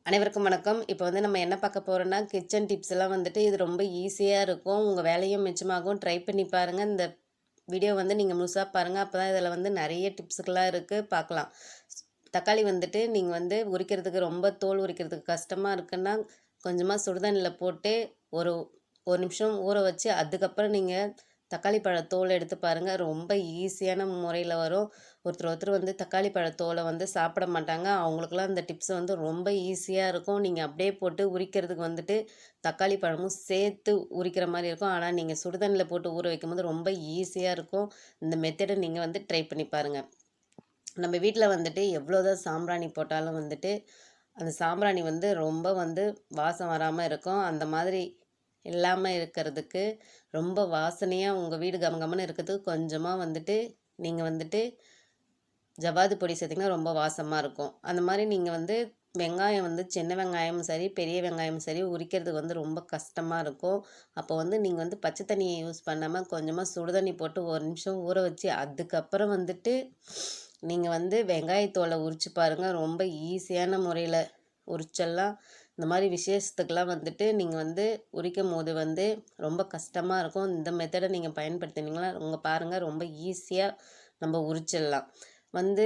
அனைவருக்கும் வணக்கம். இப்போ வந்து நம்ம என்ன பார்க்க போறோம்னா, கிச்சன் டிப்ஸ் எல்லாம் வந்துட்டு இது ரொம்ப ஈஸியா இருக்கும். உங்க வேலையும் மிச்சமாகும். ட்ரை பண்ணி பாருங்க. இந்த வீடியோ வந்து நீங்க முழுசா பாருங்க. அப்பதான் இதில வந்து நெறைய டிப்ஸுக்கெல்லாம் இருக்கு பார்க்கலாம். தக்காளி வந்துட்டு நீங்க வந்து உரிக்கிறதுக்கு ரொம்ப தோல் உரிக்கிறதுக்கு கஷ்டமா இருக்குன்னா, கொஞ்சமா சுடுதண்ணில போட்டு ஒரு 1 நிமிஷம் ஊற வச்சு, அதுக்கப்புறம் நீங்க தக்காளி பழ தோல் எடுத்து பாருங்க. ரொம்ப ஈஸியான முறையில வரும். ஒருத்தர் வந்து தக்காளி பழ தோல வந்து சாப்பிட மாட்டாங்க. அவங்களுக்கெல்லாம் இந்த டிப்ஸ் வந்து ரொம்ப ஈஸியா இருக்கும். நீங்க அப்படியே போட்டு உரிக்கிறதுக்கு வந்துட்டு தக்காளி பழமும் சேர்த்து உரிக்கிற மாரி இருக்கும். ஆனா, நீங்க சுடுதண்ணில போட்டு ஊற வைக்கும்போது ரொம்ப ஈஸியா இருக்கும். இந்த மெத்தட நீங்க வந்து ட்ரை பண்ணி பாருங்க. நம்ம வீட்ல வந்துட்டு எவ்வளோதான் சாம்பிராணி போட்டாலும் வந்துட்டு, அந்த சாம்பிராணி வந்து ரொம்ப வந்து வாசம் வராம இருக்கும். அந்த மாதிரி இல்லாம இருக்கிறதுக்கு, ரொம்ப வாசனையா உங்க வீடு கமகமன்னு இருக்கிறதுக்கு கொஞ்சமா வந்துட்டு, நீங்க வந்துட்டு ஜவ்வாது பொடி சேர்த்தீங்கன்னா ரொம்ப வாசமா இருக்கும். அந்த மாரி நீங்க வந்து வெங்காயம் வந்து சின்ன வெங்காயமும் சரி, பெரிய வெங்காயமும் சரி உரிக்கிறதுக்கு வந்து ரொம்ப கஷ்டமா இருக்கும். அப்போ வந்து நீங்க வந்து பச்சை தண்ணிய யூஸ் பண்ணாம கொஞ்சமா சுடு தண்ணி போட்டு 1 நிமிஷம் ஊற வச்சு, அதுக்கப்புறம் வந்துட்டு நீங்க வந்து வெங்காயத்தோல உரிச்சு பாருங்க. ரொம்ப ஈஸியான முறையில உரிச்சிடலாம். இந்த மாரி விசேஷத்துக்கெல்லாம் வந்துட்டு நீங்க வந்து உரிக்கும்போது வந்து ரொம்ப கஷ்டமா இருக்கும். இந்த மெத்தட நீங்க பயன்படுத்தினீங்கன்னா, பாருங்க ரொம்ப ஈஸியா நம்ம உரிச்சிடலாம். வந்து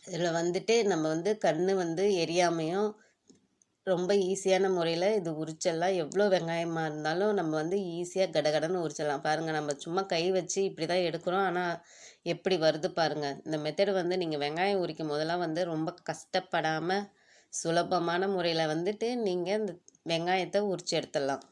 இதில வந்துட்டு நம்ம வந்து கண்ணு வந்து எரியாமையும், ரொம்ப ஈஸியான முறையில இது உரிச்சிடலாம். எவ்வளோ வெங்காயமா இருந்தாலும் நம்ம வந்து ஈஸியா கடகடன்னு உரிச்சிடலாம். பாருங்க நம்ம சும்மா கை வச்சு இப்படி தான் எடுக்கிறோம். ஆனா, எப்படி வருது பாருங்க. இந்த மெத்தட் வந்து நீங்க வெங்காயம் உரிக்கும் போதெல்லாம் வந்து ரொம்ப கஷ்டப்படாம, சுலபமான முறையில வந்துட்டு நீங்க இந்த வெங்காயத்த உரிச்சு எடுத்துடலாம்.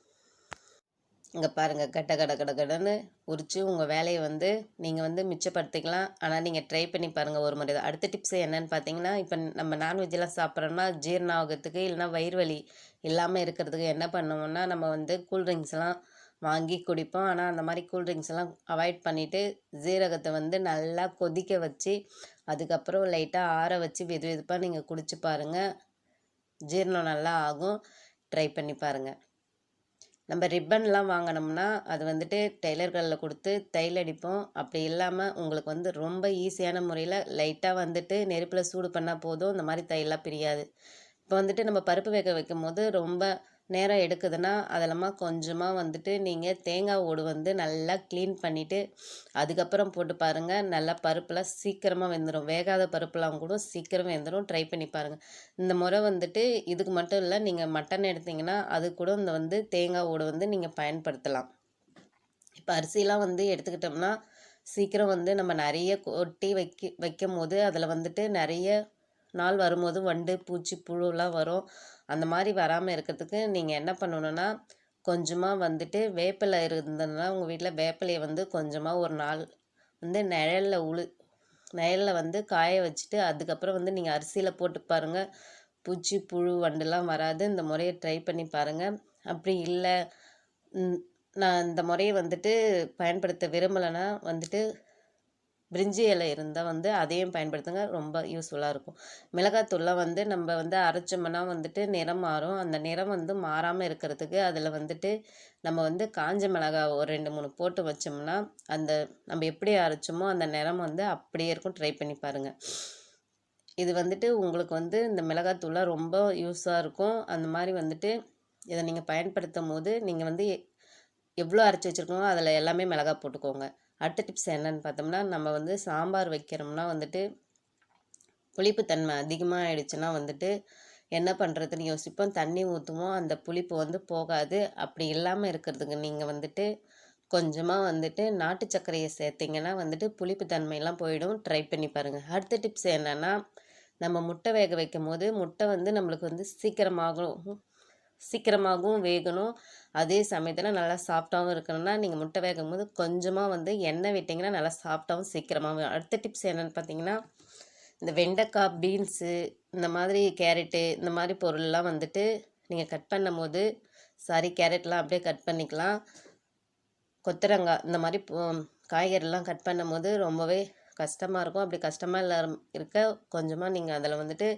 இங்க பாருங்க கட கட கட கடன்னு உரிச்சு உங்க வேலைய வந்து நீங்க வந்து மிச்சப்படுத்திக்கலாம். ஆனா நீங்க ட்ரை பண்ணி பாருங்க ஒரு முறை தான். அடுத்த டிப்ஸ் என்னன்னு பார்த்தீங்கன்னா, இப்ப நம்ம நான்வெஜ்லாம் சாப்பிட்றோம்னா ஜீரணம் ஆகறதுக்கு இல்லைனா வயிறு வலி இல்லாம இருக்கிறதுக்கு என்ன பண்ணுவோம்னா, நம்ம வந்து கூல் ட்ரிங்க்ஸ்லாம் வாங்கி குடிப்போம். ஆனா அந்த மாரி கூல் ட்ரிங்க்ஸ்லாம் அவாய்ட் பண்ணிட்டு, ஜீரகத்த வந்து நல்லா கொதிக்க வச்சு, அதுக்கப்புறம் லைட்டா ஆற வச்சு வெது வெதுப்பா நீங்க குடிச்சு பாருங்க. ஜீரணம் நல்லா ஆகும். ட்ரை பண்ணி பாருங்க. நம்ம ரிப்பன்லாம் வாங்கினோம்னா, அது வந்துட்டு டெய்லர்கள்ல குடுத்து தையல் அடிப்போம். அப்படி இல்லாம உங்களுக்கு வந்து ரொம்ப ஈஸியான முறையில லைட்டா வந்துட்டு நெருப்புல சூடு பண்ணா போதும். இந்த மாரி தையல்லாம் பிரியாது. இப்போ வந்துட்டு நம்ம பருப்பு வேக வைக்கும்போது ரொம்ப நேரம் எடுக்குதுன்னா, அதெல்லாமா கொஞ்சமா வந்துட்டு நீங்க தேங்காய் ஓடு வந்து நல்லா க்ளீன் பண்ணிட்டு, அதுக்கப்புறம் போட்டு பாருங்க. நல்லா பருப்புலாம் சீக்கிரமா வெந்துரும். வேகாத பருப்புலாம் கூட சீக்கிரம் வெந்துரும். ட்ரை பண்ணி பாருங்க. இந்த முறை வந்துட்டு இதுக்கு மட்டும் இல்ல, நீங்க மட்டன் எடுத்தீங்கன்னா, அது கூட இந்த வந்து தேங்காய் ஓடு வந்து நீங்க பயன்படுத்தலாம். இப்ப அரிசிலாம் வந்து எடுத்துக்கிட்டோம்னா, சீக்கிரம் வந்து நம்ம நெறைய கொட்டி வைக்கும்போது, அதில வந்துட்டு நெறைய நாள் வரும்போது வண்டு, பூச்சி, புழுலாம் வரும். அந்த மாரி வராம இருக்கிறதுக்கு நீங்க என்ன பண்ணணும்னா, கொஞ்சமா வந்துட்டு வேப்பில இருந்ததுன்னா, உங்க வீட்ல வேப்பிலைய வந்து கொஞ்சமா ஒரு நாள் வந்து நிழல்ல வந்து காய வச்சுட்டு, அதுக்கப்புறம் வந்து நீங்க அரிசியில போட்டு பாருங்க. பூச்சி, புழு, வண்டுலாம் வராது. இந்த முறைய ட்ரை பண்ணி பாருங்க. அப்படி இல்ல, ம் நான் இந்த முறைய வந்துட்டு பயன்படுத்த விரும்பலன்னா வந்துட்டு, பிரிஞ்சி இலை இருந்தா வந்து அதையும் பயன்படுத்துங்க. ரொம்ப யூஸ்ஃபுல்லா இருக்கும். மிளகாத்தூள்லாம் வந்து நம்ம வந்து அரைச்சோம்னா வந்துட்டு நிறம் மாறும். அந்த நிறம் வந்து மாறாம இருக்கிறதுக்கு அதில வந்துட்டு நம்ம வந்து காஞ்ச மிளகாய் ஒரு 2, 3 போட்டு வச்சோம்னா, அந்த நம்ம எப்படி அரைச்சோமோ அந்த நிறம் வந்து அப்படியே இருக்கும். ட்ரை பண்ணி பாருங்க. இது வந்துட்டு உங்களுக்கு வந்து இந்த மிளகாத்தூள்லாம் ரொம்ப யூஸா இருக்கும். அந்த மாரி வந்துட்டு இத நீங்க பயன்படுத்தும்போது, நீங்க வந்து எவ்வளோ அரைச்சு வச்சிருக்கோமோ அதில எல்லாமே மிளகா போட்டுக்கோங்க. அடுத்த டிப்ஸ் என்னன்னு பார்த்தோம்னா, நம்ம வந்து சாம்பார் வைக்கிறோம்னா வந்துட்டு, புளிப்பு தன்மை அதிகமா ஆயிடுச்சுன்னா வந்துட்டு, என்ன பண்ணுறதுன்னு யோசிப்போம். தண்ணி ஊத்துவோம். அந்த புளிப்பு வந்து போகாது. அப்படி இல்லாம இருக்கிறதுக்கு நீங்க வந்துட்டு, கொஞ்சமா வந்துட்டு நாட்டு சர்க்கரைய சேர்த்தீங்கன்னா வந்துட்டு புளிப்பு தன்மைலாம் போயிடும். ட்ரை பண்ணி பாருங்க. அடுத்த டிப்ஸ் என்னன்னா, நம்ம முட்டை வேக வைக்கும்போது, முட்டை வந்து நம்மளுக்கு வந்து சீக்கிரமாகவும் வேகணும். அதே சமயத்தில நல்லா சாஃப்ட்டாவும் இருக்கணும்னா, நீங்க முட்டை வேகும்போது கொஞ்சமா வந்து எண்ணெய் விட்டீங்கன்னா, நல்லா சாஃப்ட்டாவும் சீக்கிரமாவும். அடுத்த டிப்ஸ் என்னன்னு பார்த்தீங்கன்னா, இந்த வெண்டைக்காய், பீன்ஸு இந்த மாதிரி கேரட்டு இந்த மாரி பொருள்லாம் வந்துட்டு நீங்க கட் பண்ணும்போது கேரட்லாம் அப்படியே கட் பண்ணிக்கலாம். கொத்தரங்காய் இந்த மாரி காய்கறிலாம் கட் பண்ணும்போது ரொம்பவே கஷ்டமா இருக்கும். அப்படி கஷ்டமா இருக்க கொஞ்சமா நீங்க அதில வந்துட்டு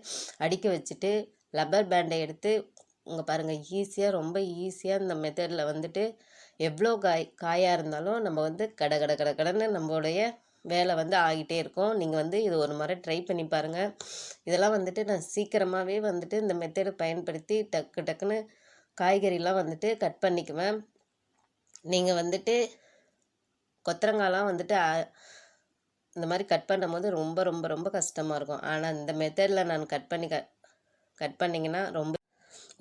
அடுக்கி வச்சுட்டு, லப்பர் பேண்டை எடுத்து பாருங்க ரொம்ப ஈஸியா இந்த மெத்தடில வந்துட்டு எவ்வளோ காயா இருந்தாலும் நம்ம வந்து கட கட கட கடன்னு நம்மளுடைய வேலை வந்து ஆகிட்டே இருக்கும். நீங்கள் வந்து இது ஒரு முறை ட்ரை பண்ணி பாருங்கள். இதெல்லாம் வந்துட்டு நான் சீக்கிரமாகவே வந்துட்டு இந்த மெத்தடை பயன்படுத்தி டக்கு டக்குன்னு காய்கறிலாம் வந்துட்டு கட் பண்ணிக்குவேன். நீங்கள் வந்துட்டு கொத்தரங்காய்லாம் வந்துட்டு இந்த மாதிரி கட் பண்ணும்போது ரொம்ப ரொம்ப ரொம்ப கஷ்டமாக இருக்கும். ஆனால் இந்த மெத்தடில் நான் கட் பண்ணிங்கன்னா ரொம்ப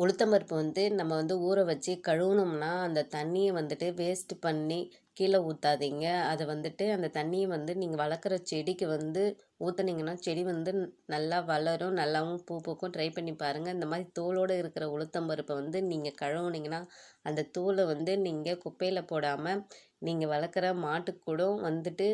உளுத்தம்பருப்பு வந்து நம்ம வந்து ஊற வச்சு கழுவுனோம்னா அந்த தண்ணியை வந்துட்டு வேஸ்ட் பண்ணி கீழே ஊற்றாதீங்க. அதை வந்துட்டு அந்த தண்ணியை வந்து நீங்கள் வளர்க்குற செடிக்கு வந்து ஊற்றுனீங்கன்னா செடி வந்து நல்லா வளரும், நல்லாவும் பூ பூக்கும். ட்ரை பண்ணி பாருங்கள். இந்த மாதிரி தோலோடு இருக்கிற உளுத்தம்பருப்பை வந்து நீங்கள் கழுவுனீங்கன்னா அந்த தூளை வந்து நீங்கள் குப்பையில் போடாமல் நீங்கள் வளர்க்குற மாட்டுக்கு கூட வந்துட்டு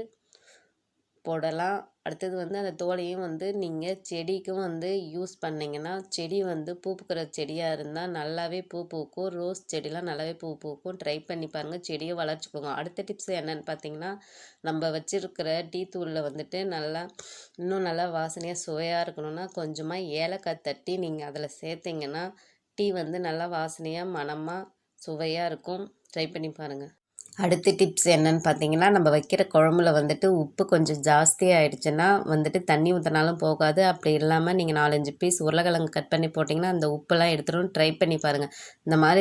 போடலாம். அடுத்தது வந்து அந்த தோலையும் வந்து நீங்கள் செடிக்கும் வந்து யூஸ் பண்ணிங்கன்னா செடி வந்து பூ பூக்கிற செடியாக இருந்தால் நல்லாவே பூ பூக்கும். ரோஸ் செடிலாம் நல்லாவே பூ பூக்கும். ட்ரை பண்ணி பாருங்கள், செடியை வளர்ச்சி கொடுக்கும். அடுத்த டிப்ஸ் என்னென்னு பார்த்தீங்கன்னா, நம்ம வச்சுருக்கிற டீ தூளில் வந்துட்டு இன்னும் நல்லா வாசனையாக சுவையாக இருக்கணும்னா கொஞ்சமாக ஏலக்காய் தட்டி நீங்கள் அதில் சேர்த்திங்கன்னா டீ வந்து நல்லா வாசனையாக மணமாக சுவையாக இருக்கும். ட்ரை பண்ணி பாருங்கள். அடுத்த டிப்ஸ் என்னன்னு பார்த்தீங்கன்னா, நம்ம வைக்கிற குழம்புல வந்துட்டு உப்பு கொஞ்சம் ஜாஸ்தி ஆயிடுச்சுன்னா வந்துட்டு தண்ணி ஊற்றினாலும் போகாது. அப்படி இல்லாமல் நீங்கள் 4, 5 பீஸ் உருளைக்கிழங்கு கட் பண்ணி போட்டிங்கன்னா அந்த உப்பெல்லாம் எடுத்துடும். ட்ரை பண்ணி பாருங்கள்.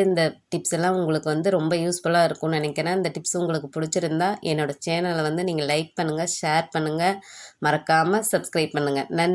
இந்த டிப்ஸ் எல்லாம் உங்களுக்கு வந்து ரொம்ப யூஸ்ஃபுல்லாக இருக்கும்னு நினைக்கிறேன். இந்த டிப்ஸ் உங்களுக்கு பிடிச்சிருந்தா என்னோடய சேனலை வந்து நீங்கள் லைக் பண்ணுங்கள், ஷேர் பண்ணுங்கள், மறக்காமல் சப்ஸ்கிரைப் பண்ணுங்கள். நன்றி.